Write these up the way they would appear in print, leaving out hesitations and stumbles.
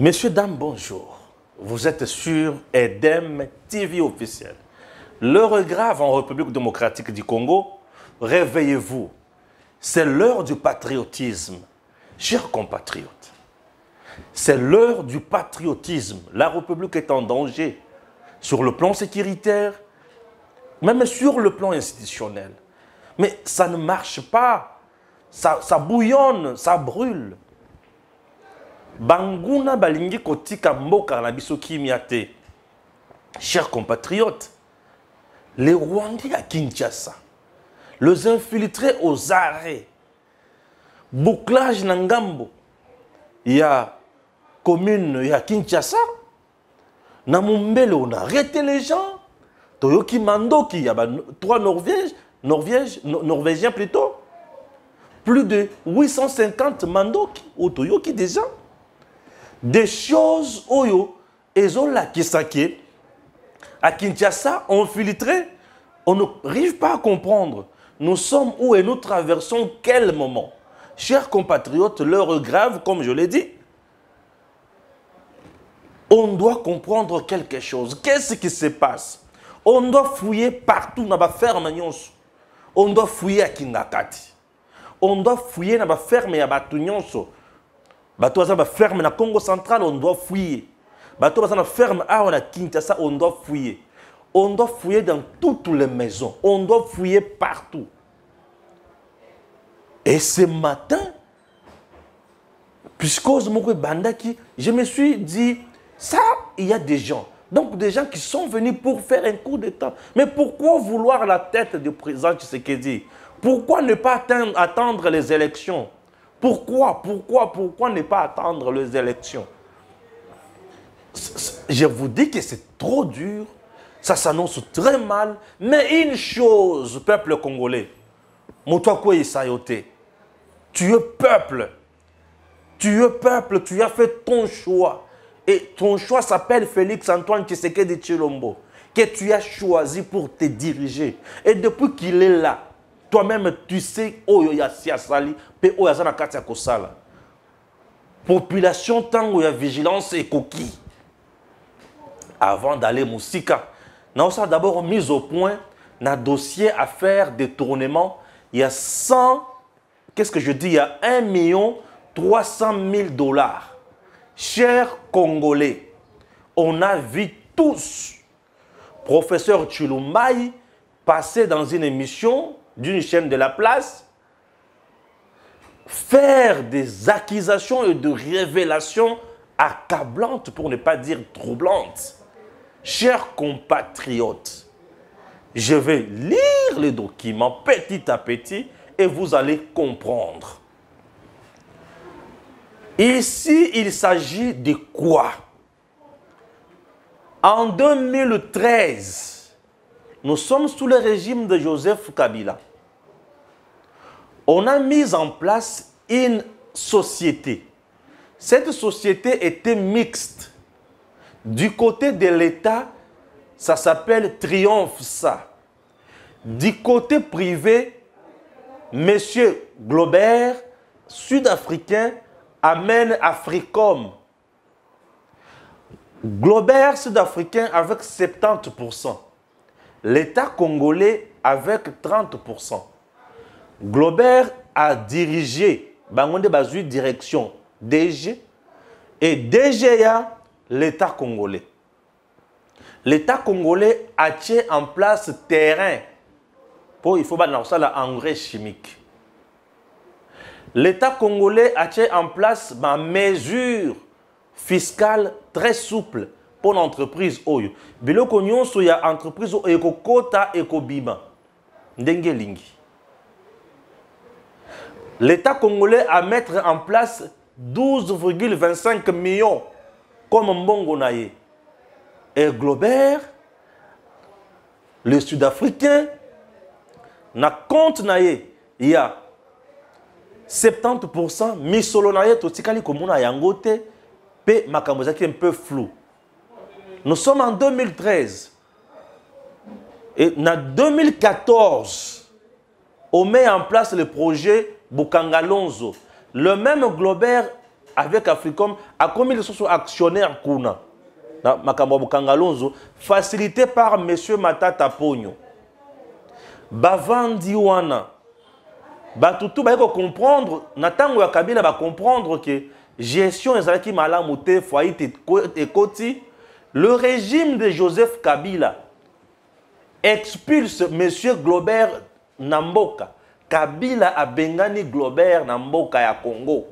Messieurs, dames, bonjour. Vous êtes sur EDEM TV officiel. L'heure est grave en République démocratique du Congo. Réveillez-vous. C'est l'heure du patriotisme. Chers compatriotes, c'est l'heure du patriotisme. La République est en danger sur le plan sécuritaire, même sur le plan institutionnel. Mais ça ne marche pas. Ça bouillonne, ça brûle. Banguna balingi kotika mboka na biso kimiate. Chers compatriotes, les Rwandais à Kinshasa, les infiltrés aux arrêts, bouclage Nangambo, il y a commune, il y a Kinshasa, na Mumbele on a arrêté les gens, Toyoki Mandoki, il y a trois Norvégiens plutôt, plus de 850 Mandoki, ou Toyoki déjà. Des choses oyo ezola kisake à Kinshasa ont filtré, on n'arrive pas à comprendre. Nous sommes où et nous traversons quel moment? Chers compatriotes, l'heure est grave, comme je l'ai dit. On doit comprendre quelque chose. Qu'est-ce qui se passe? On doit fouiller partout dans la ferme. On doit fouiller à Kingakati. On doit fouiller dans la ferme à Batunyonso. Bato za ba ferme na Congo central, on doit fouiller. Bato za na ferme à na Kinshasa, on doit fouiller. On doit fouiller dans toutes les maisons. On doit fouiller partout. Et ce matin, puisque je me suis dit, ça, il y a des gens. Donc des gens qui sont venus pour faire un coup d'État. Mais pourquoi vouloir la tête du président Tshisekedi? Pourquoi ne pas attendre les élections? Pourquoi ne pas attendre les élections? Je vous dis que c'est trop dur, ça s'annonce très mal, mais une chose, peuple congolais, tu es peuple, tu as fait ton choix, et ton choix s'appelle Félix Antoine Tshisekedi Tshilombo, que tu as choisi pour te diriger, et depuis qu'il est là, toi-même, tu sais, population, tant il y a vigilance et coquille. Avant d'aller Moussika, nous avons d'abord mis au point un dossier affaire détournement. Il y a 100, qu'est-ce que je dis? Il y a 1 300 000 $. Chers Congolais, on a vu tous, professeur Tshilumbai, passer dans une émission d'une chaîne de la place, faire des accusations et de révélations accablantes, pour ne pas dire troublantes. Chers compatriotes, je vais lire les documents petit à petit et vous allez comprendre. Ici, il s'agit de quoi? En 2013, nous sommes sous le régime de Joseph Kabila. On a mis en place une société. Cette société était mixte. Du côté de l'État, ça s'appelle Triomphe ça. Du côté privé, M. Globert, sud-africain, amène Africom. Globert, sud-africain, avec 70%. L'État congolais avec 30%. Globert a dirigé Bangonde Bazui direction DG et DGA l'État congolais. L'État congolais a mis en place terrain pour il faut engrais chimique. L'État congolais a mis en place ma mesure fiscale très souple pour l'entreprise Oyo. Biloko nyonso ya entreprise ekokota ekobima. Ndengelingi. L'État congolais a mis en place 12,25 millions comme Mbongo Naye. Et Globert, le Sud-Africain, na compte Naye, il y a 70%, Misolo Naye, Totikali Komuna Yangote, P. Makamozaki un peu flou. Nous sommes en 2013. Et en 2014, on met en place le projet Bukangalonzo. Le même Globert avec Africom, a commis les sociaux actionnaires Kuna. Makambo Kangalonzo, facilité par M. Matata Pogno. Bavandi wana. Batutu ba comprendre, natango ya Kabila ba comprendre que gestion ezalaki malamu te faillite ekoti. Le régime de Joseph Kabila expulse M. Globert Namboka. Kabila a bengani Globert Namboka ya Congo.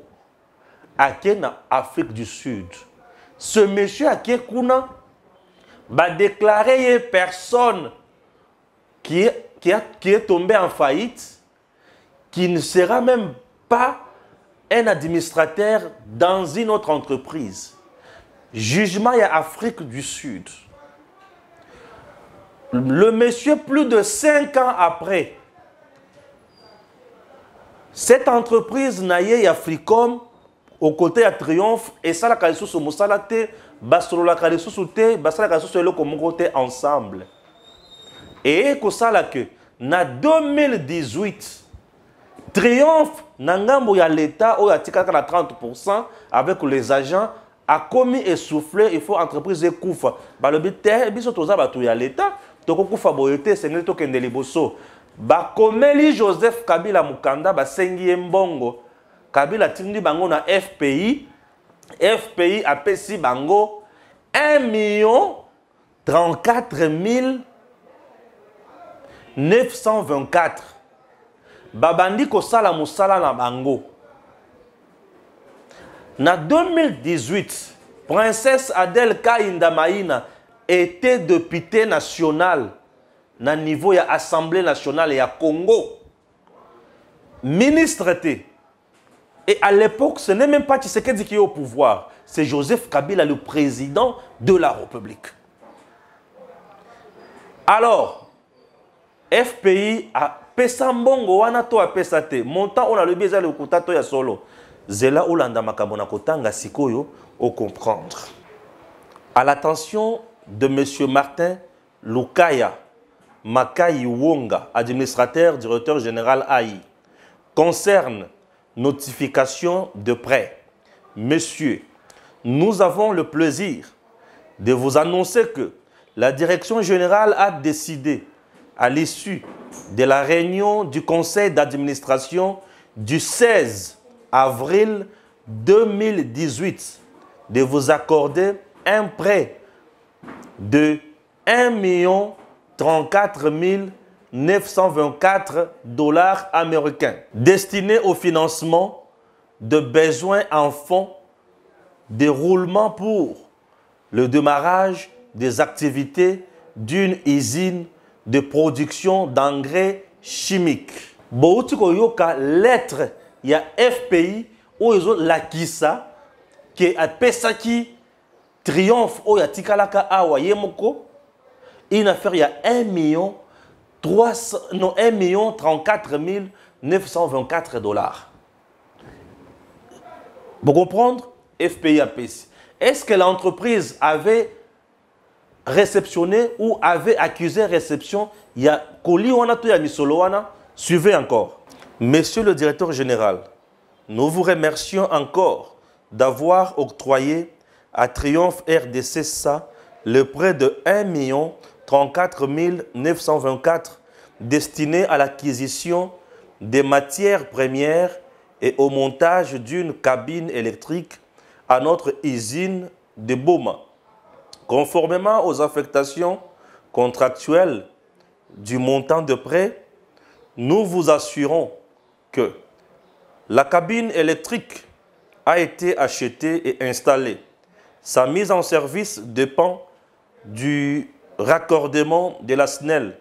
Ake na Afrique du Sud. Ce monsieur Ake Kuna va déclarer personne qui est tombé en faillite, qui ne sera même pas un administrateur dans une autre entreprise. Jugement à Afrique du Sud. Le monsieur, plus de 5 ans après, cette entreprise naïe Africom, au côté à Triomphe, et ça la kalisu sur Moussalate, Basolo la kalisu sur Té, Basala kalisu sur le côté ensemble. Et que ça là que, na 2018, Triomphe, Nangambo ya l'État, ou ya tika na 30% avec les agents, a commis et soufflé, il faut entreprise koufa. Ba le bité, biso toza ba tu ya l'État, toko koufa boyote, sengeli to kende liboso. Ba komeli Joseph Kabila Mukanda, ba sengi mbongo. Kabila tindi bango na FPI. FPI a pesi bango 1 034 924. Babandi ko sala musala na bango. Na 2018, Princesse Adèle Kainda Maïna était députée nationale na niveau ya Assemblée nationale ya Congo. Ministre était. Et à l'époque, ce n'est même pas Tshisekedi qui est au pouvoir. C'est Joseph Kabila, le président de la République. Alors, FPI a Pesambongo, Wanato a Pesate. Montant, on a le baiser le Koutato ya solo. Zela Olanda Makabona Kotanga Sikoyo, au comprendre. À l'attention de M. Martin Lukaya Makai Wonga, administrateur, directeur général AI, concerne notification de prêt. Messieurs, nous avons le plaisir de vous annoncer que la direction générale a décidé, à l'issue de la réunion du conseil d'administration du 16 avril 2018, de vous accorder un prêt de 1 034 924 $ américains destiné au financement de besoins en fonds de roulement pour le démarrage des activités d'une usine de production d'engrais chimiques. Bouti koyoka lettre ya FPI ou la kisa qui a pesaki triomphe ou ya tikalaka awa yemoko une affaire ya 1 034 924 $. Pour comprendre, FPI a payé. Est-ce que l'entreprise avait réceptionné ou avait accusé réception? Il y a Koli wana to ya misolo wana. Suivez encore. Monsieur le directeur général, nous vous remercions encore d'avoir octroyé à Triomphe RDC SA le prêt de 1 034 924 destiné à l'acquisition des matières premières et au montage d'une cabine électrique à notre usine de Boma. Conformément aux affectations contractuelles du montant de prêt, nous vous assurons que la cabine électrique a été achetée et installée. Sa mise en service dépend du raccordement de la SNEL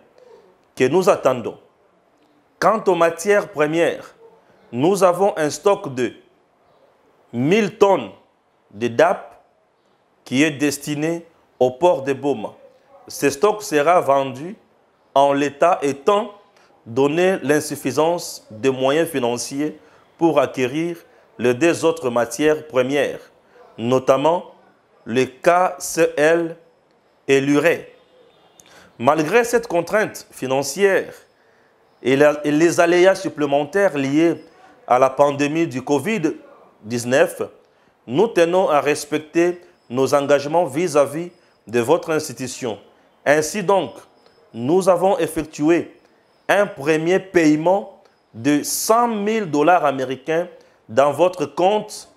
que nous attendons. Quant aux matières premières, nous avons un stock de 1000 tonnes de DAP qui est destiné au port de Boma. Ce stock sera vendu en l'état étant donné l'insuffisance de moyens financiers pour acquérir les deux autres matières premières, notamment le KCl et l'urée. Malgré cette contrainte financière et les aléas supplémentaires liés à la pandémie du Covid-19, nous tenons à respecter nos engagements vis-à-vis de votre institution. Ainsi donc, nous avons effectué un premier paiement de 100 000 dollars américains dans votre compte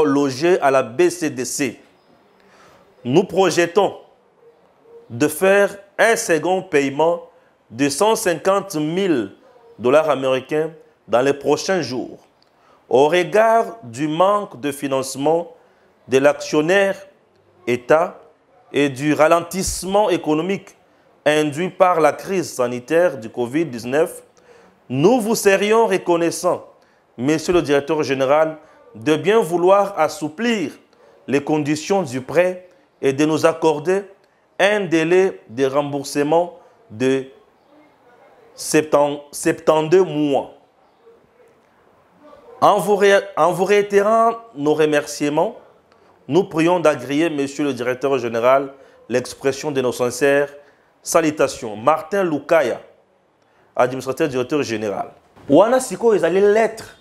logé à la BCDC. Nous projetons de faire un second paiement de 150 000 dollars américains dans les prochains jours. Au regard du manque de financement de l'actionnaire État et du ralentissement économique induit par la crise sanitaire du Covid-19, nous vous serions reconnaissants, Monsieur le Directeur général, de bien vouloir assouplir les conditions du prêt et de nous accorder un délai de remboursement de 72 mois. En vous réitérant nos remerciements, nous prions d'agréer, Monsieur le Directeur général, l'expression de nos sincères salutations. Martin Lukaya, administrateur directeur général. Wana siko ezali lettre.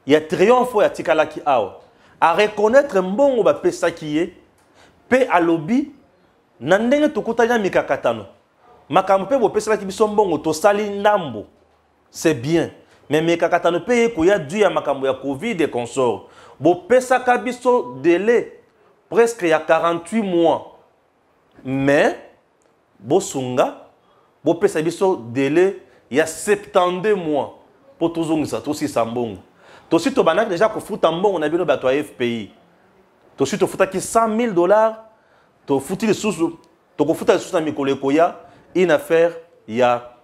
Il y a triomphe ya tikalaki awa. À reconnaître mbongo ba pesaki ye, pe alobi na ndenge tokutanya mikakatano. Makambo pe bo pesaki biso mbongo to sali ndambo. C'est bien. Mais mikakatano pe ko ya dû ya makambo ya Covid et consort. Bo pesaka biso délai presque il y a 48 mois. Mais bo sunga bo pesa biso délai il y a 72 mois pour tozongisa tosi sambongo. Tosi to banaki déjà ko futa mbongo na bino bato ya FPI. Tosi to futaki 100 000 dollars, to futi le sous to ko futa le sous na mikolo ekoya, une affaire il y a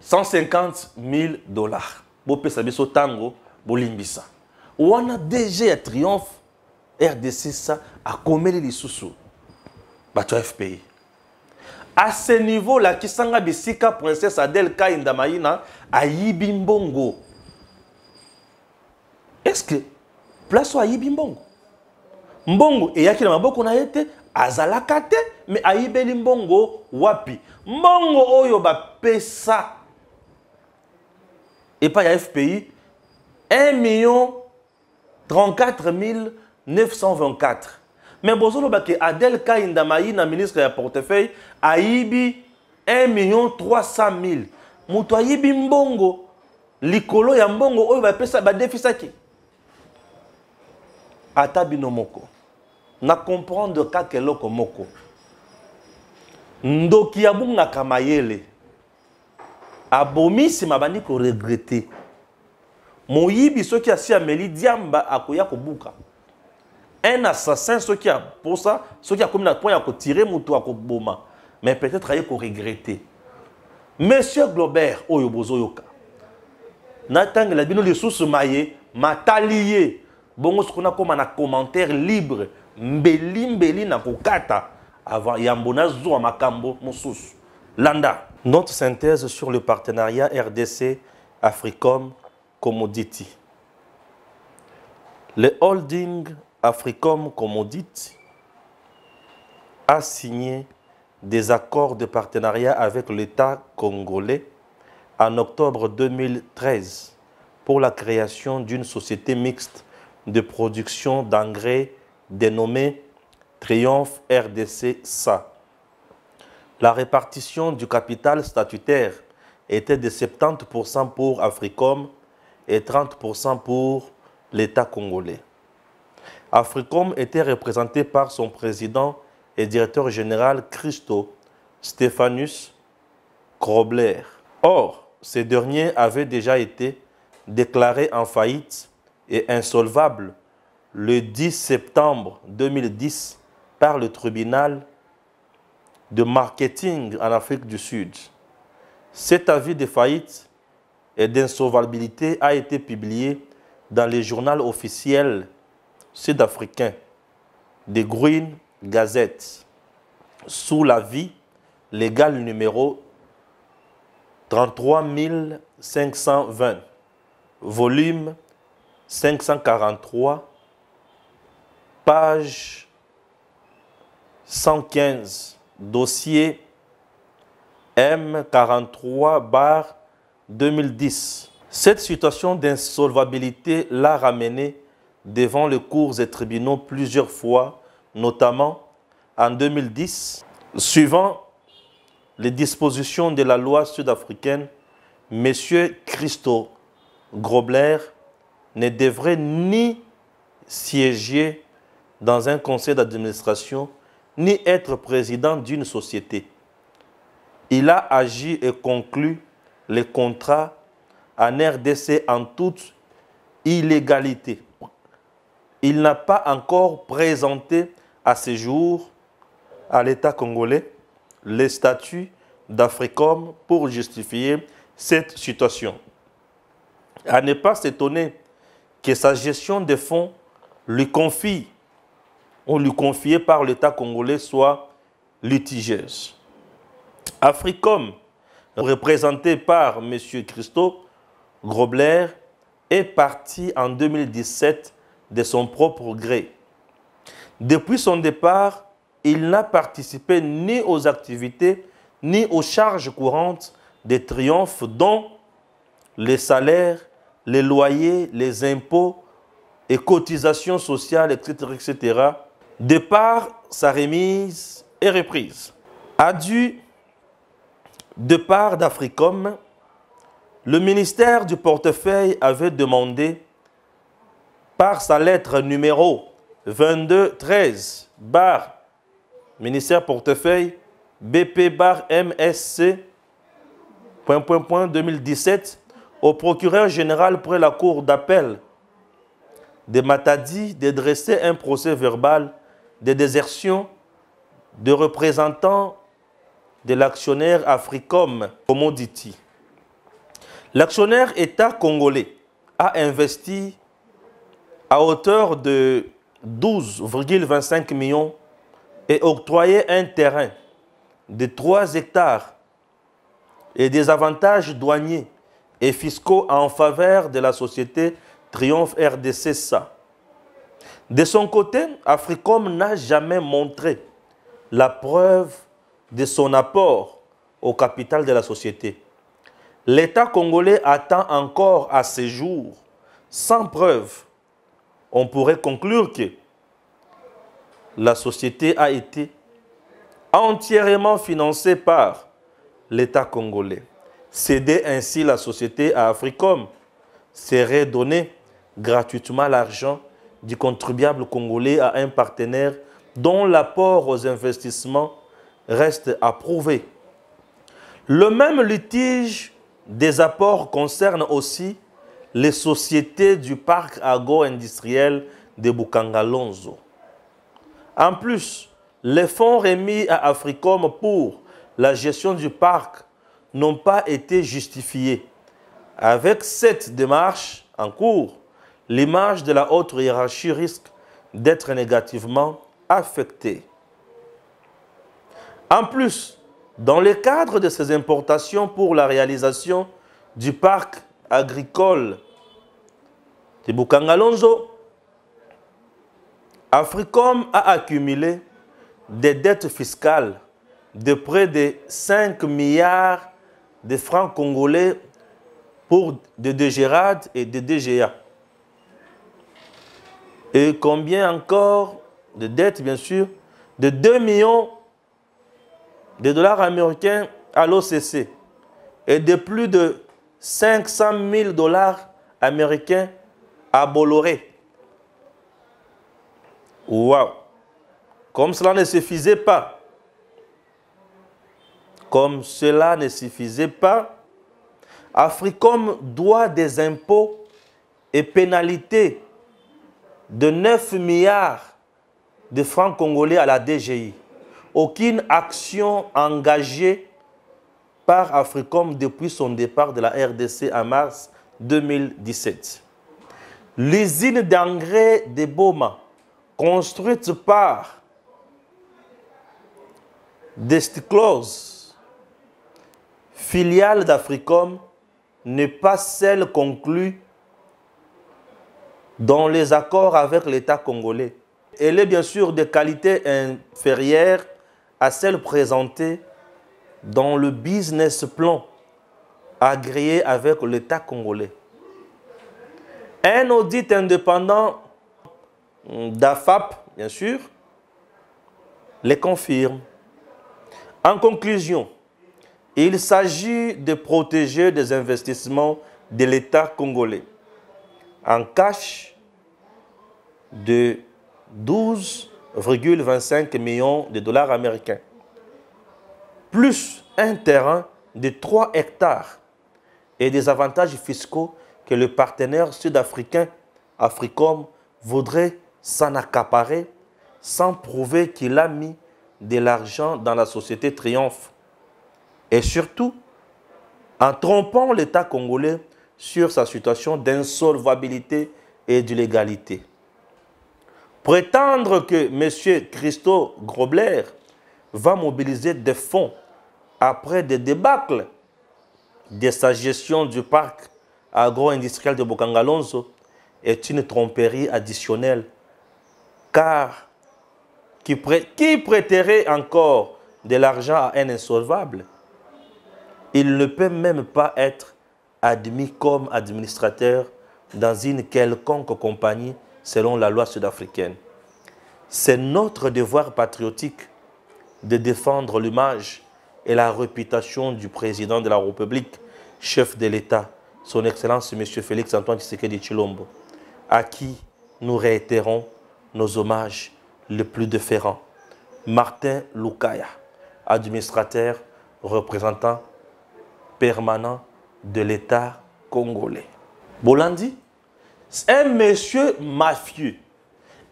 150 000 dollars. Bo pesa biso tango bo limbisa. Wana DG ya Triomphe RDC ça a komeli li susu bato ya FPI. À ce niveau là kisanga bisika princesse Adèle Kainda Maïna ayibi mbongo. Est-ce que place wa ayibi mbongo? Mbongo eyaki na maboko na yete azalaka te mais ayibeli mbongo wapi? Mbongo oyo ba pesa et pas ya FPI 1 34 924. Mais bozolo bake Adèle Kainda Maïna ministre ya portefeuille aibi 1 300 000. Muto aibi mbongo likolo ya mbongo oyo ba pesa ba defisaki. Ata bino moko na comprendre ka keloko moko. Ndoki ya bunga kamayele. Abomisi mabandi ko regretter. Moyibi soki asi ameli diamba akoya kobuka. Un assassin, ce qui a pour ça, ce qui a comme la point à tirer moutou à boma, mais peut-être à regretter. Monsieur Globert, Oyobozo Yoka, Natang la bino les sous maillé, matalié, bon ce qu'on a comme un commentaire libre, mbeli na kokata avant yambona zo makambo moussous. Landa. Notre synthèse sur le partenariat RDC Africom Commodity. Le holding Africom Commodity a signé des accords de partenariat avec l'État congolais en octobre 2013 pour la création d'une société mixte de production d'engrais dénommée Triomphe RDC SA. La répartition du capital statutaire était de 70% pour Africom et 30% pour l'État congolais. Africom était représenté par son président et directeur général Christo Stéphanus Krobler. Or, ce dernier avait déjà été déclaré en faillite et insolvable le 10 septembre 2010 par le tribunal de marketing en Afrique du Sud. Cet avis de faillite et d'insolvabilité a été publié dans les journaux officiels sud-africain de Green Gazette sous l'avis légal numéro 33 520, volume 543, page 115, dossier M43/2010. Cette situation d'insolvabilité l'a ramené devant les cours et tribunaux plusieurs fois, notamment en 2010. Suivant les dispositions de la loi sud-africaine, M. Christo Grobler ne devrait ni siéger dans un conseil d'administration, ni être président d'une société. Il a agi et conclu les contrats en RDC en toute illégalité. Il n'a pas encore présenté à ce jour à l'État congolais les statuts d'Africom pour justifier cette situation. À ne pas s'étonner que sa gestion des fonds lui confiée par l'État congolais soit litigieuse. Africom, représenté par M. Christo Grobler, est parti en 2017 de son propre gré. Depuis son départ, il n'a participé ni aux activités ni aux charges courantes des triomphes dont les salaires, les loyers, les impôts et cotisations sociales, etc., etc., de par sa remise et reprise. A dû de part d'Africom, le ministère du portefeuille avait demandé par sa lettre numéro 2213 bar ministère portefeuille BP bar MSC 2017 au procureur général près la cour d'appel de Matadi de dresser un procès verbal de désertion de représentants de l'actionnaire Africom Commodity. L'actionnaire État congolais a investi à hauteur de 12,25 millions et octroyé un terrain de 3 hectares et des avantages douaniers et fiscaux en faveur de la société Triomphe RDC SA. De son côté, Africom n'a jamais montré la preuve de son apport au capital de la société. L'État congolais attend encore à ce jour, sans preuve. On pourrait conclure que la société a été entièrement financée par l'État congolais. Céder ainsi la société à Africom serait donner gratuitement l'argent du contribuable congolais à un partenaire dont l'apport aux investissements reste à prouver. Le même litige des apports concerne aussi les sociétés du parc agro-industriel de Bukangalonzo. En plus, les fonds remis à Africom pour la gestion du parc n'ont pas été justifiés. Avec cette démarche en cours, l'image de la haute hiérarchie risque d'être négativement affectée. En plus, dans le cadre de ces importations pour la réalisation du parc agricole de Bukangalonzo, Africom a accumulé des dettes fiscales de près de 5 milliards de francs congolais pour des DGRAD et des DGA. Et combien encore de dettes, bien sûr, de 2 millions de dollars américains à l'OCC et de plus de 500 000 dollars américains à Bolloré. Waouh! Comme cela ne suffisait pas, Africom doit des impôts et pénalités de 9 milliards de francs congolais à la DGI. Aucune action engagée par Africom depuis son départ de la RDC en mars 2017. L'usine d'engrais de Boma, construite par Desticlose, filiale d'Africom, n'est pas celle conclue dans les accords avec l'État congolais. Elle est bien sûr de qualité inférieure à celle présentée dans le business plan agréé avec l'État congolais. Un audit indépendant d'AFAP, bien sûr, les confirme. En conclusion, il s'agit de protéger des investissements de l'État congolais en cash de 12,25 millions de dollars américains, plus un terrain de 3 hectares et des avantages fiscaux que le partenaire sud-africain Africom voudrait s'en accaparer sans prouver qu'il a mis de l'argent dans la société Triomphe. Et surtout, en trompant l'État congolais sur sa situation d'insolvabilité et d'illégalité. Prétendre que M. Christo Grobler va mobiliser des fonds après des débâcles de sa gestion du parc agro-industriel de Bokangalonzo est une tromperie additionnelle, car qui prêterait encore de l'argent à un insolvable? Il ne peut même pas être admis comme administrateur dans une quelconque compagnie selon la loi sud-africaine. C'est notre devoir patriotique de défendre l'image et la réputation du président de la République, chef de l'État, son Excellence M. Félix Antoine Tshisekedi Tshilombo, à qui nous réitérons nos hommages les plus déférents. Martin Lukaya, administrateur, représentant permanent de l'État congolais. Bolandi, un monsieur mafieux,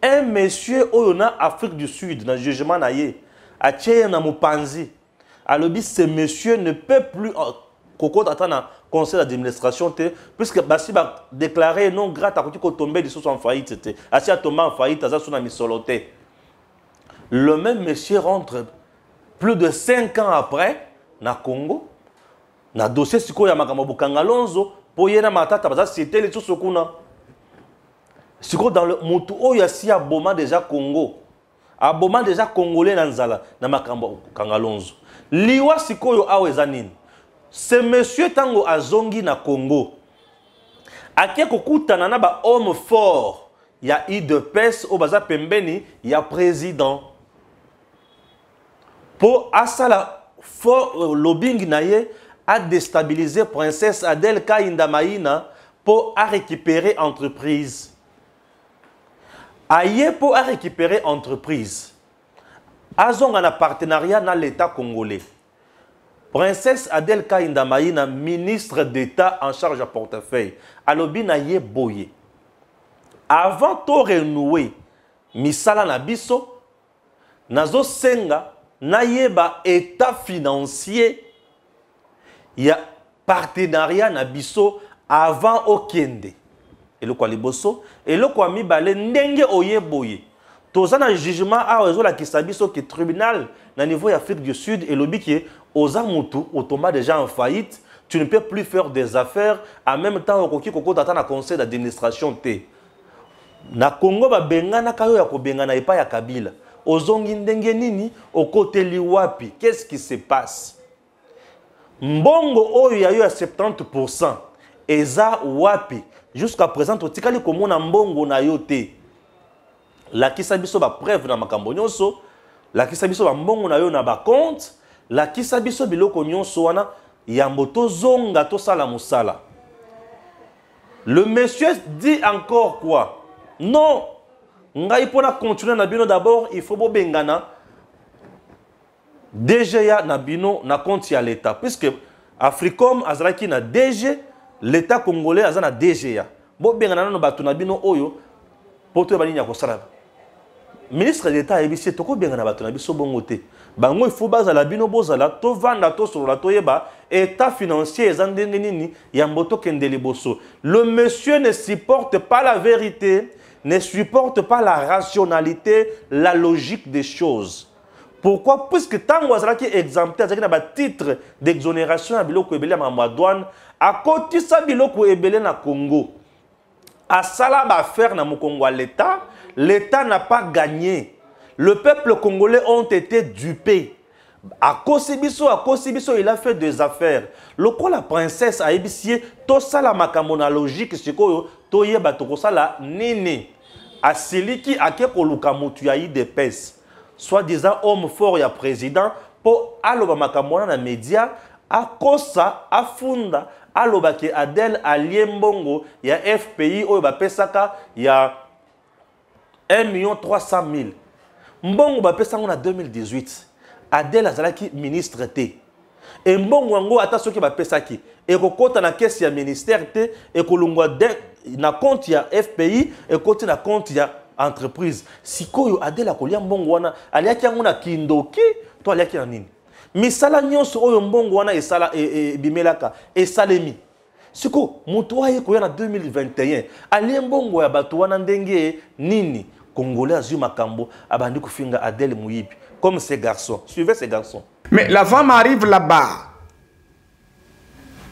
un monsieur où on a Afrique du Sud, dans le jugement naïe, à Tchèque, na Mupanzi, alors ce monsieur ne peut plus attendre un conseil d'administration, puisque Bassi va déclarer non grata à côté tomber de en faillite, assis à tomber en faillite, à ça misoloté. Le même monsieur rentre plus de 5 ans après, na Congo, na dossier siko ya makambo Bokangalonzo, pour yena matata baza cité les tout kuna. Siko dans le mutu oyo si aboma déjà Congo. Aboma déjà congolais na nzala na makambo Bokangalonzo. Liwa siko yo awe zanini. Ce monsieur tango azongi na Congo. Aké kokutana na ba homme fort. Ya IDPS au baza pembeni ya président. Pour asala fort lobbying naye a déstabilisé princesse Adèle Kainda Maïna pour récupérer entreprise. Aïe pour récupérer entreprise. Azong en partenariat dans l'État congolais. Princesse Adèle Kainda Maïna, ministre d'État en charge à portefeuille. Alobi naye boye. Avant de renouer misala na biso, nazo senga naye ba état financier. Il y a partenariat na biso avant okende. Et le quoi liboso et le quoi mi balé ndenge oye boye. Toza na jugement a ozo la kisabiso qui tribunal na niveau Afrique du Sud et lobi qui oza mutu automba déjà en faillite, tu ne peux plus faire des affaires en même temps okoki koko tata na conseil d'administration te. Na Congo ba bengana kayo ya ko bengana epa ya Kabila. Ozongi ndenge nini okote liwapi? Qu'est-ce qui se passe? Mbongo oyo ya yo à 70%. Eza wapi? Jusqu'à présent, totikali komona mbongo na yo te. La kisabiso ba preuve na makambo nyonso, la kisabiso ba mbongo na yo na ba compte, la kisabiso biloko nyonso wana ya mboto zonga to sala musala. Le monsieur dit encore quoi? Non. Ngai pona continuer na bino d'abord, il faut bo bengana DGA na bino na compte ya l'État, puisque Africom azalaki na DG, l'État congolais azana DGA. Bo bengana no batu na bino oyo poto bani nya kosala. Ministre d'État ebisi toko bengana batu na biso bongo te. Bango il faut bazala bino bozala to vanda to solo to yeba état financier ezandenge nini ya mboto kendeli boso. Le monsieur ne supporte pas la vérité, ne supporte pas la rationalité, la logique des choses. Pourquoi? Puisque tant que vous exemplaire, vous avez un titre d'exonération à biloko ebele à douane, à côté ça biloko ebele na Congo. À ça ba faire na Congo l'État n'a pas gagné. Le peuple congolais ont été dupés. À Kosibiso, il a fait des affaires. Le quoi la princesse a ébissé, tout ça la makamona logique, c'est que toye batoko ça la nini. A Siliki a keko lukamutu a eu des pèses. Soit disant homme fort et président, pour aloba makamona na média, a kosa, a funda, aloba ke Adèle a liembongo, il y a FPI, oba pesaka, il y a 1 300 000. Mbongo ba pesaka en 2018. Adèle azalaki ministre T. Et mbongo wango ata soki ba pesaki. Et kokota na caisse ya ministère T et kolungwa na compte ya FPI et côté na compte ya entreprise. Sikoyo Adèle akolia mbongo wana aliaki yango na kindoki to aliaki na nini. Misala nyonso oyo mbongo wana esala bimelaka esalemi. Siko mutu aye koya na 2021 ali mbongo ya bato wana ndenge nini Congolais azu makambo abandi kufinga Adèle Muyibi. Comme ces garçons. Suivez ces garçons. Mais la femme arrive là-bas.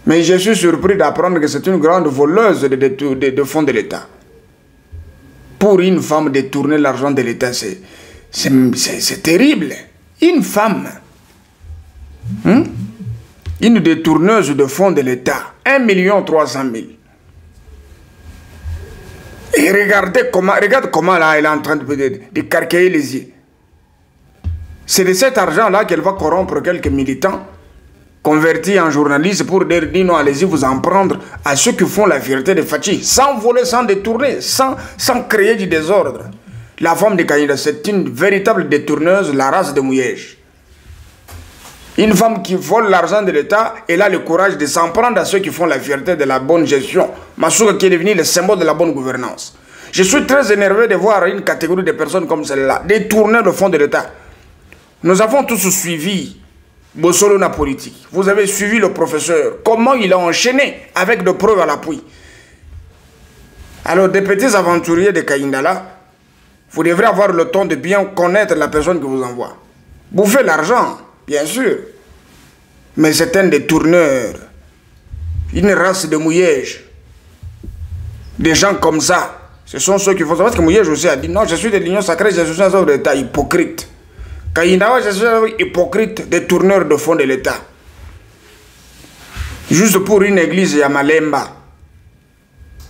Mais je suis surpris d'apprendre que c'est une grande voleuse de fonds de l'État. Pour une femme détourner l'argent de l'État, c'est terrible. Une femme, une détourneuse de fonds de l'État, 1 300 000. Et regarde comment là, elle est en train de carquiller les yeux. C'est de cet argent-là qu'elle va corrompre quelques militants convertis en journalistes pour dire non, allez-y vous en prendre à ceux qui font la fierté de Fachi, sans voler, sans détourner, sans créer du désordre. La femme de Kayinda, c'est une véritable détourneuse, la race de Mouyej. Une femme qui vole l'argent de l'État, elle a le courage de s'en prendre à ceux qui font la fierté de la bonne gestion. Masouka qui est devenu le symbole de la bonne gouvernance. Je suis très énervé de voir une catégorie de personnes comme celle-là détourner le fonds de l'État. Nous avons tous suivi Bossolo na politique. Vous avez suivi le professeur. Comment il a enchaîné avec de preuves à l'appui. Alors, des petits aventuriers de Kayindala, vous devrez avoir le temps de bien connaître la personne que vous envoie. Bouffer l'argent, bien sûr. Mais c'est un détourneur. Une race de Mouyej. Des gens comme ça. Ce sont ceux qui font ça. Parce que Mouyej aussi a dit non, je suis de l'Union sacrée, je suis un homme d'État hypocrite. Kayindawa, je suis un hypocrite, détourneur de fonds de l'État. Juste pour une église Yamalemba,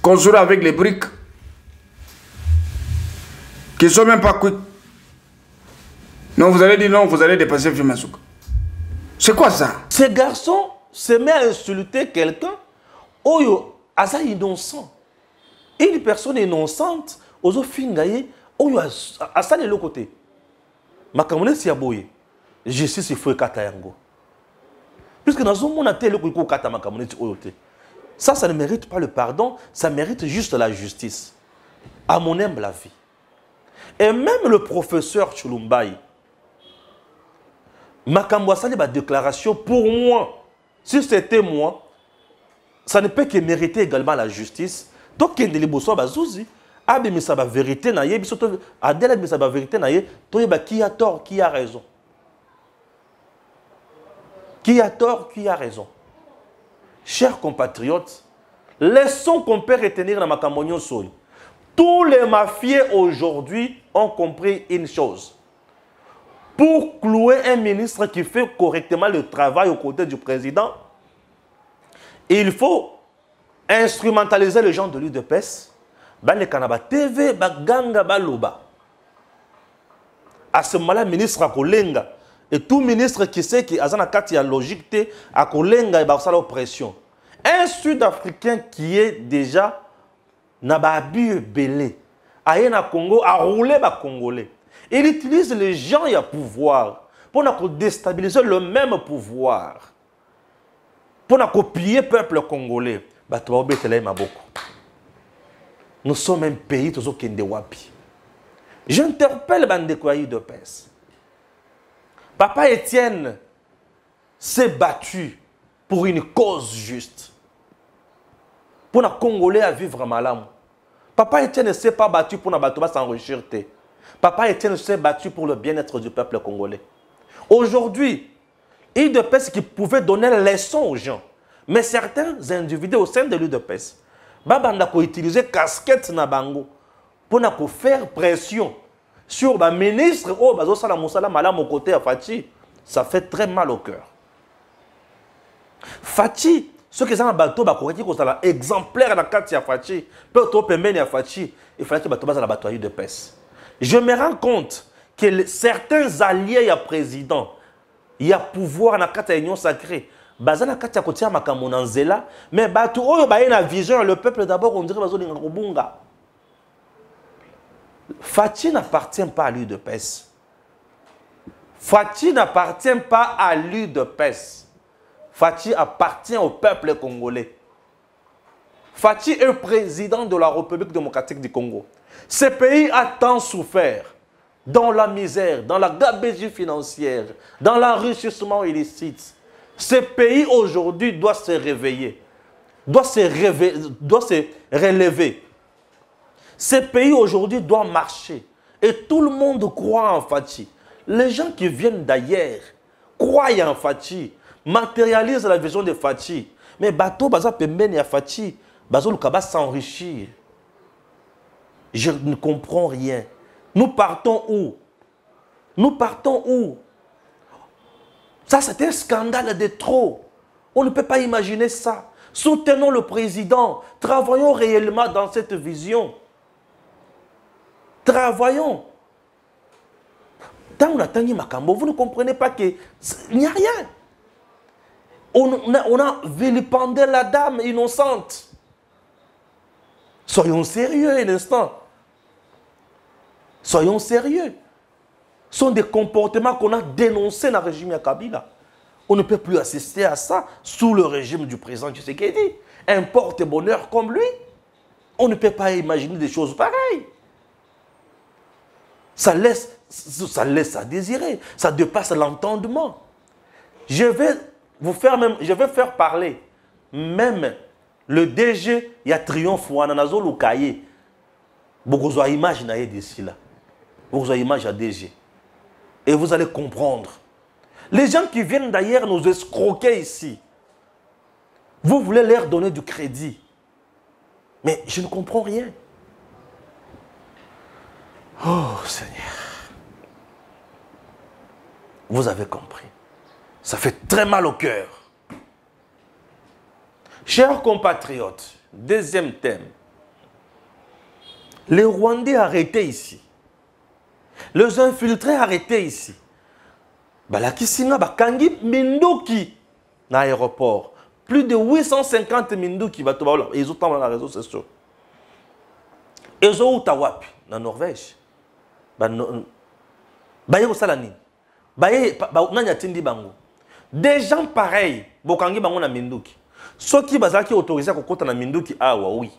construite avec les briques, qui ne sont même pas cuites. Non, vous allez dire non, vous allez dépasser Fimasouka. C'est quoi ça? Ces garçons se mettent à insulter quelqu'un, oyo, asa innocent. Une personne innocente, ozo fingaye, oyo, asa de l'autre côté. Makamone si aboye, justice il faut kata yango. Puisque dans un monde tel que kata makamone ti oyote. Ça ne mérite pas le pardon, ça mérite juste la justice. À mon humble avis. Et même le professeur Chulumbaï, makambo asali ba déclaration pour moi. Si c'était moi, ça ne peut que mériter également la justice. Donc kende liboso bazouzi. Abimisa ba vérité na ye biso to Adèle abimisa ba vérité na ye to yeba qui a tort, qui a raison. Qui a tort, qui a raison. Chers compatriotes, laissons qu'on peut retenir dans makambo nyonso. Tous les mafieux aujourd'hui ont compris une chose. Pour clouer un ministre qui fait correctement le travail aux côtés du président, il faut instrumentaliser les gens de l'UDPS. Le Kanaba TV, Baganga, Baloba. À ce moment-là, le ministre a Kolenga. Et tout ministre qui sait qu'il y a une logique, a Kolenga et a pression. Un Sud-Africain qui est déjà Nababu Belé, a Congo, a roulé les Congolais. Il utilise les gens et le pouvoir pour déstabiliser le même pouvoir. Pour copier le peuple congolais. Nous sommes un pays qui est wapi. J'interpelle Bandekouaï de Pes. Papa Étienne s'est battu pour une cause juste. Pour les Congolais à vivre malam. Papa Étienne ne s'est pas battu pour les s'enrichir. Papa Étienne s'est battu pour le bien-être du peuple congolais. Aujourd'hui, il de Pes qui pouvait donner leçon aux gens. Mais certains individus au sein de l'UDPS, Babanda ko utiliser casquette na bango pour faire pression sur le ministre ou bazo sala musala malam au côté à Fachi Ça fait très mal au cœur. Fachi, ceux qui sont en bateau, ils sont exemplaires dans le cadre de Fachi. Il fallait que les bateaux soient la bataille de peste. Je me rends compte que certains alliés à président, il y a pouvoir dans le cadre de l'union sacrée. Bazana kati ya kotia makambo na nzela, mais batu oyo ba na vision le peuple d'abord on dirait bazo linga kobunga. Fachi n'appartient pas à lui de peste. Fachi n'appartient pas à lui de peste. Fachi appartient au peuple congolais. Fachi est président de la République démocratique du Congo. Ce pays a tant souffert dans la misère, dans la gabegie financière, dans l'enrichissement illicite. Ce pays aujourd'hui doit se réveiller, doit se relever. Ce pays aujourd'hui doit marcher. Et tout le monde croit en Fachi. Les gens qui viennent d'ailleurs croient en Fachi, matérialisent la vision de Fachi. Mais bateau baza pembeni ya Fachi, bazo lukaba s'enrichir. Je ne comprends rien. Nous partons où? Nous partons où? Ça, c'est un scandale de trop. On ne peut pas imaginer ça. Soutenons le président. Travaillons réellement dans cette vision. Travaillons. Tant on a tangi makambo, vous ne comprenez pas qu'il n'y a rien. On a vilipendé la dame innocente. Soyons sérieux un instant. Soyons sérieux. Ce sont des comportements qu'on a dénoncés dans le régime de Kabila. On ne peut plus assister à ça sous le régime du président Tshisekedi. Un porte-bonheur comme lui, on ne peut pas imaginer des choses pareilles. Ça laisse à désirer. Ça dépasse l'entendement. Je vais faire parler même le DG, il y a triomphe ou ananazo lukaye. Beaucoup de images d'ici là. Beaucoup d'images à DG. Et vous allez comprendre. Les gens qui viennent d'ailleurs nous escroquer ici, vous voulez leur donner du crédit. Mais je ne comprends rien. Oh Seigneur. Vous avez compris. Ça fait très mal au cœur. Chers compatriotes, deuxième thème. Les Rwandais arrêtés ici. Les infiltrés arrêtés ici. Balakisinga bakangi Minduki dans l'aéroport. Plus de 850 Minduki. Ils ont dans les réseaux sociaux. Ils ont Utawapi, dans Norvège. Des gens pareils, bokangi bango na Minduki. Ceux qui bazalaki autorisés à kokota na Minduki awa oui.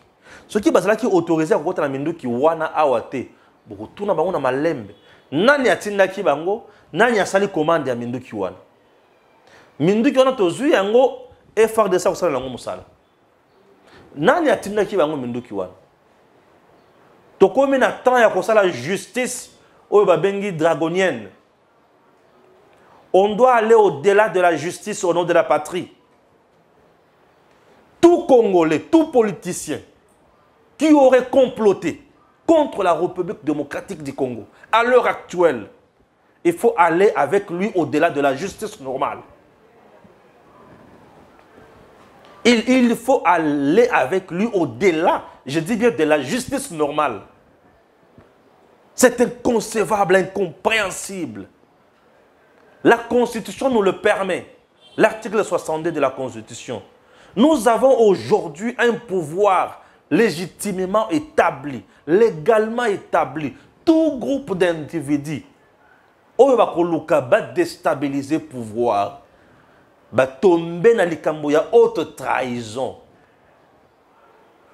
Ceux qui bazalaki autorisés à kokota na Minduki wana awa te. Bokutuna bango na malembe. Nani atindaki bango, nani asali commande ya Minduki wana. Minduki wana tozui yango FRDC kosala nango musala. Nani atindaki bango Minduki wana. Tokomi na temps ya kosala justice oyo babengi dragonienne. On doit aller au-delà de la justice au nom de la patrie. Tout Congolais, tout politicien qui aurait comploté contre la République démocratique du Congo, à l'heure actuelle, il faut aller avec lui au-delà de la justice normale. Il faut aller avec lui au-delà, je dis bien de la justice normale. C'est inconcevable, incompréhensible. La Constitution nous le permet. L'article 62 de la Constitution. Nous avons aujourd'hui un pouvoir légitimement établi, légalement établi. Tout groupe d'individus, on va déstabiliser le pouvoir, va tomber dans les ya haute trahison.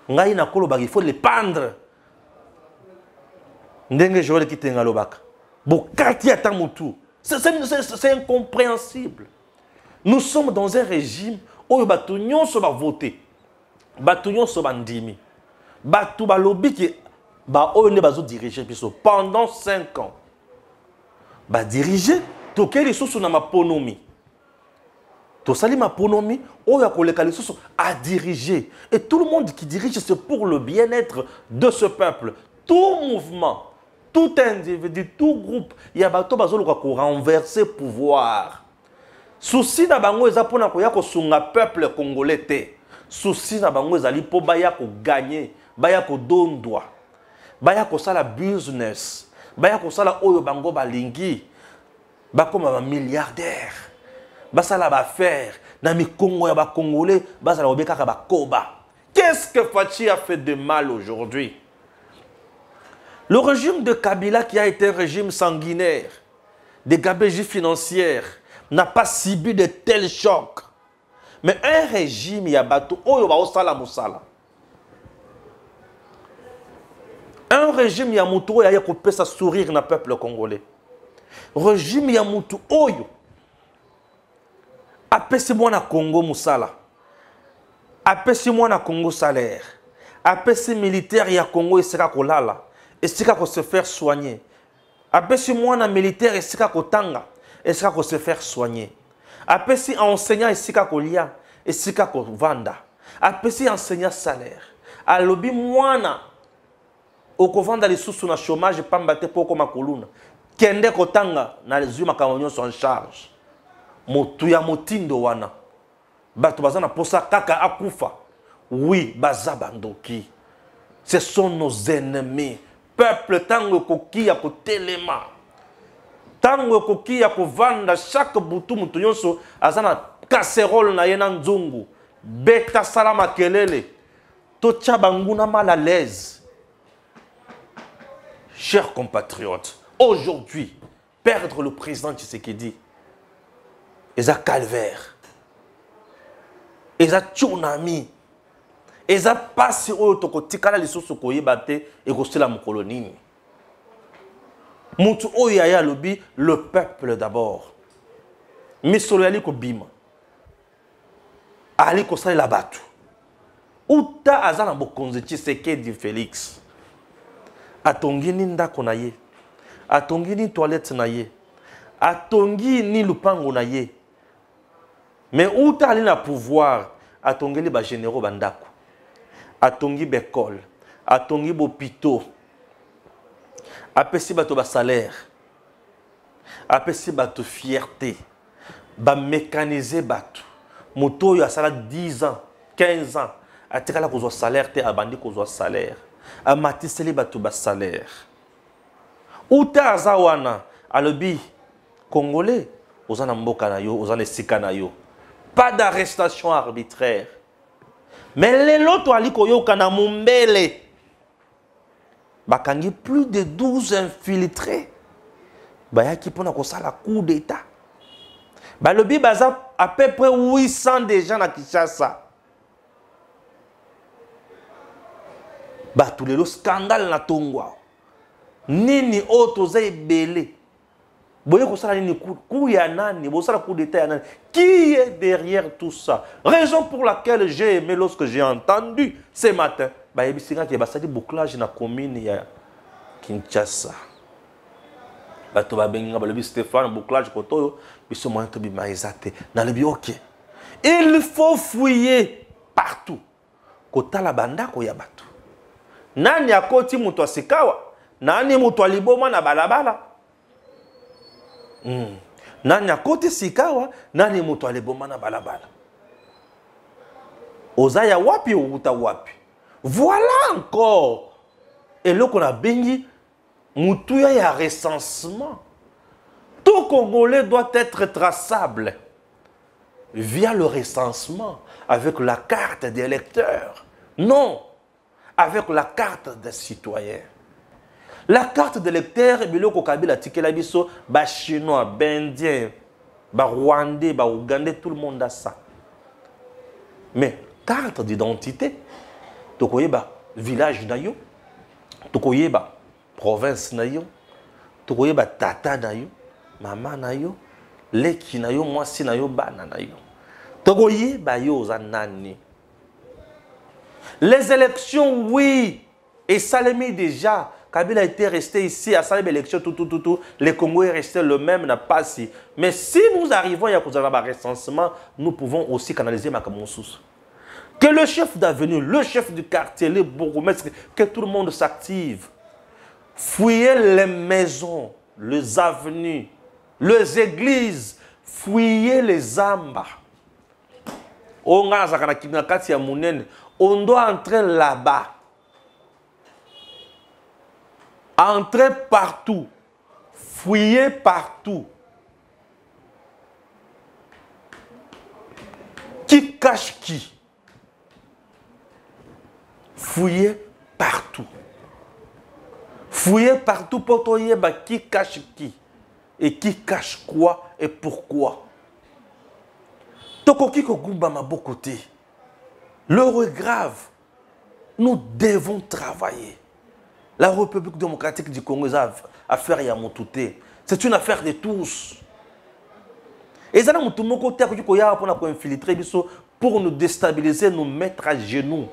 Il faut les pendre. C'est incompréhensible. Nous sommes dans un régime où les bâtons sont votés. Les bâtons sont bandimi. Les lobby qui ont dirigé pendant 5 ans. Les diriger, tout ce qui est ma ponomi. Tout ça, ma ponomi, à diriger. Et tout le monde qui dirige, c'est pour le bien-être de ce peuple. Tout mouvement, tout individu, tout groupe, il y a des gens qui ont renversé le pouvoir. Souci na bango eza pona koya ko sunga peuple congolais te. Souci na bango ezali po baya ko gagner, baya ko dondwa. Baya ko sala business, baya ko sala oyo bango balingi. Ba comme un milliardaire. Ba sala ba faire na mi Congo ya ba congolais, ba sala obeka ka ba koba. Qu'est-ce que Fachi a fait de mal aujourd'hui? Le régime de Kabila, qui a été un régime sanguinaire, de gabegie financière, n'a pas subi de tels chocs. Mais un régime, il y a bateau, un régime, il y a moutou, il y a coupé sa sourire dans le peuple congolais. Régime, il y a moutou, oyo. Apesi-moi na Congo Moussala. Apesi-moi na Congo salaire. Apesi militaire, il y a Congo, il sera kolala. Et c'est qu'on se faire soigner. Après si moi na militaire et c'est qu'on tanga et c'est qu'on se faire soigner. Après si enseignant et c'est qu'on lia et c'est qu'on vanda. Après si enseignant salaire. À lobby moi na au vanda les sous na chômage pas m'battre pour comme koluna. Kende ko tanga na les yeux makamonyo sont en charge. Motu ya motindo wana. Bato bazana posa kaka akufa. Oui, baza bandoki. Ce sont nos ennemis. Peuple tango koki ya kotelema. Tango koki ya kovanda chaque butu mutu nyonso azana casserole na yena nzungu. Beta salama kelele. Tocha banguna mal à l'aise. Chers compatriotes, aujourd'hui, perdre le président Tshisekedi, eza calvaire. Eza tsunami. Eza pasi oyo tokotikala lisusu koyeba te ekosila mokolo nini. Mutu oyo aya lobi le peuple d'abord. Misolo yali kobima. Ali kosalela batu. Uta aza na bokonzi Tshisekedi Félix. Atongi ni ndako na ye. Atongi ni toilette na ye. Atongi ni lupango na ye. Mais uta ali na pouvoir atongeli ba généraux bandako. Atongi bekol, atongi bopito, apesi bato ba salaire, apesi bato fierté, ba mécaniser bato. Moto yo asala 10 ans, 15 ans, atikala kozwa salaire te abandi kozwa salaire. Amatiseli bato ba salaire. Uta azawana alobi congolais, ozana mboka na yo, ozana esika na yo. Pas d'arrestation arbitraire. Mais les loto aliko yo kana mumbele. Bakangi plus de 12 infiltrés. Bayaki pona kosala coup d'état. Balobi baza à peu près 800 de gens na Kinshasa. Tous les scandale na tongwa. Nini oto za ebele. Boye kosala nini coup ya nani, bosala coup d'état ya nani. Qui est derrière tout ça? Raison pour laquelle j'ai aimé lorsque j'ai entendu ce matin. Bah ebisinga ki basali bouclage na commune ya Kinshasa. Bato ba benga balobi Stéphane bouclage kotoyo biso moyen to bima ezate. Na lebi OK. Il faut fouiller partout. Kota la banda ko ya bato. Nani akoti muto asikawa? Nani muto aliboma na balabala? Nani akoti sikawa, nani mutu aliboma na balabala. Ozaya wapi ou uta wapi. Voilà encore. Et là qu'on a bengi, mutu ya recensement. Tout Congolais doit être traçable via le recensement avec la carte des électeurs. Non, avec la carte des citoyens. La carte d'électeur, biloko Kabila tikela biso, ba chinois, ba indien, ba rwandais, ba ougandais, tout le monde a ça. Mais carte d'identité, tokoye ba village na yo, tokoye ba province na yo, tokoye ba tata na yo, maman na yo, leki na yo, mwasi na yo, bana na yo. Tokoye ba yo za nani. Les élections, oui, et Salemi déjà. Kabila était resté ici à Salem élection, tout. Les Congolais restaient le même, n'a pas si. Mais si nous arrivons à un recensement, nous pouvons aussi canaliser Makamonsous. Que le chef d'avenue, le chef du quartier, les bourgmestres, que tout le monde s'active. Fouiller les maisons, les avenues, les églises, fuyez les amba. On doit entrer là-bas. Entrez partout. Fuyez partout. Qui cache qui? Fouillez partout. Fouillez partout pour trouver qui cache qui. Et qui cache quoi et pourquoi. Tokoki Kogumba m'a beau côté. L'heure est grave. Nous devons travailler. La République démocratique du Congo est affaire Yamotouté. C'est une affaire de tous. Et ça, nous avons infiltrer pour nous déstabiliser, nous mettre à genoux.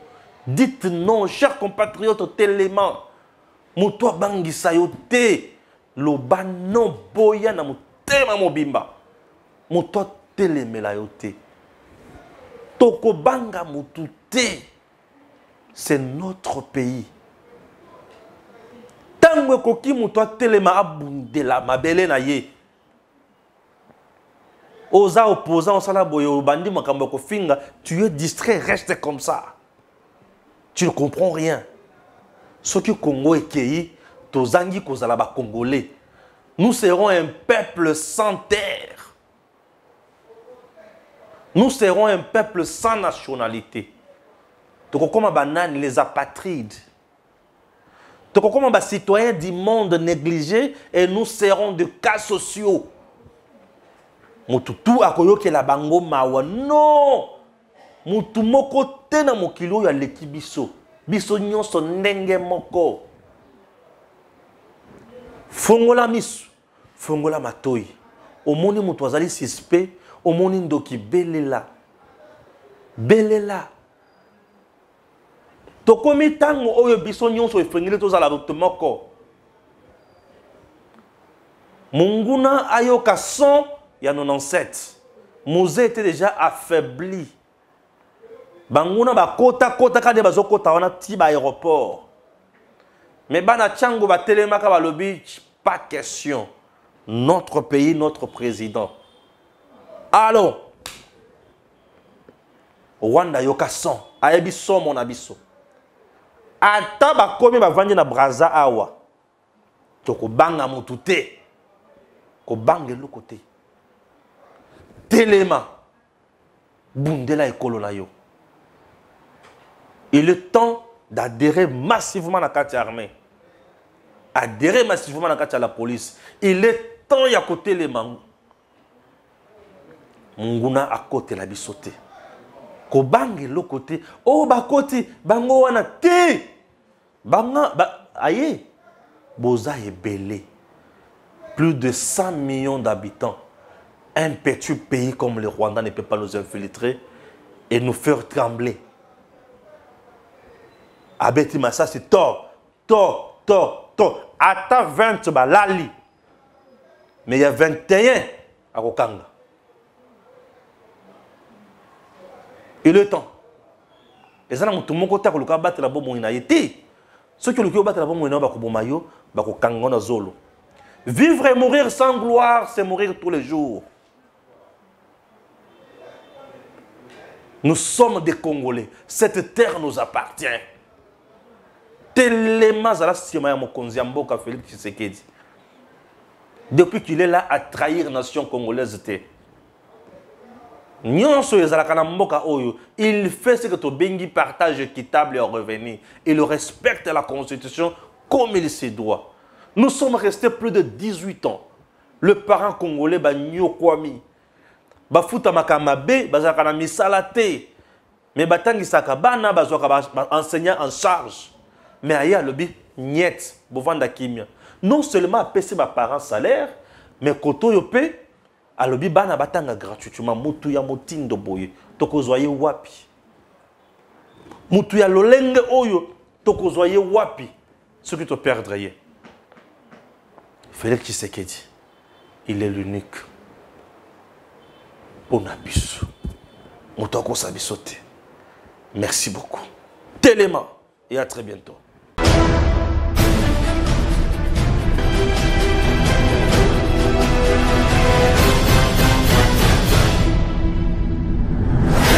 Dites non, chers compatriotes, tellement. Moutoua bangi sayote. Loba non boya na mutema mobimba. Moutoua telemela yote. Toko banga mutute. C'est notre pays. Tango koki moutoua telema abundela mabele na ye. Oza opposant osala boyo bandi makambo ko finga, tu es distrait, reste comme ça. Tu ne comprends rien. Ce que Congo est qui, tozangi kozala ba congolais. Nous serons un peuple sans terre. Nous serons un peuple sans nationalité. Donc comme banane les apatrides. Donc comme les citoyens du monde négligés et nous serons de cas sociaux. Mututu akoyoke la bango mawa. Non! Mutu moko te na mokilo ya leki biso. Biso nyonso ndenge moko. Fongola misu. Fongola matoi. Omoni mutu azali suspect. Omoni ndoki belela. Belela. Tokomi tango oyo biso nyonso efengile tozala moko. Munguna ayoka son. Il y a 97. Mosé était déjà affaibli. Banguna ba kota kade bazo kota wana ti ba aéroport. Mais bana tchango ba telemaka ba lobi pas question. Notre pays, notre président. Allons. Rwanda yoka son. Ayebi son mon abiso. Ata ba komi ba vandi na Braza awa. Toko banga mutute. Ko bange le côté. Téléma, Bundela et Kololayo. Il est temps d'adhérer massivement à la carte armée. Adhérer massivement à la carte à la police. Il est temps d'y côté les mangou. Munguna à côté la bisoté. Kobange l'autre côté. Oh, ba côté, bango wana te. Banga, aïe. Boza est belé. Plus de 100 millions d'habitants. Un petit pays comme le Rwanda ne peut pas nous infiltrer et nous faire trembler. Abeti Massa, c'est tort. Attends 20 balali. Mais il y a 21 à Kokanga. Il est temps. Et ça, tout le monde a battu la bombe. Ceux qui ont battu la bombe, ils ont vivre et mourir sans gloire, c'est mourir tous les jours. Nous sommes des Congolais. Cette terre nous appartient. Depuis qu'il est là à trahir la nation congolaise, il fait ce que Tobengi partage équitable et revenu. Il respecte la Constitution comme il se doit. Nous sommes restés plus de 18 ans. Le parent congolais, Nyo Kwami. Bafuta makamabe bazaka misalate mais batangi sakabana bazwaka enseignant en charge mais aya lobi niet bovanda kimia non seulement pese ba parents salaire mais koto yope alobi bana batanga gratuitement mutu ya motindo boye tokozwaye wapi mutu ya lolenge oyo tokozwaye wapi ce que tu perdrais. Félix Tshisekedi il est l'unique. Merci beaucoup. Téléma et à très bientôt.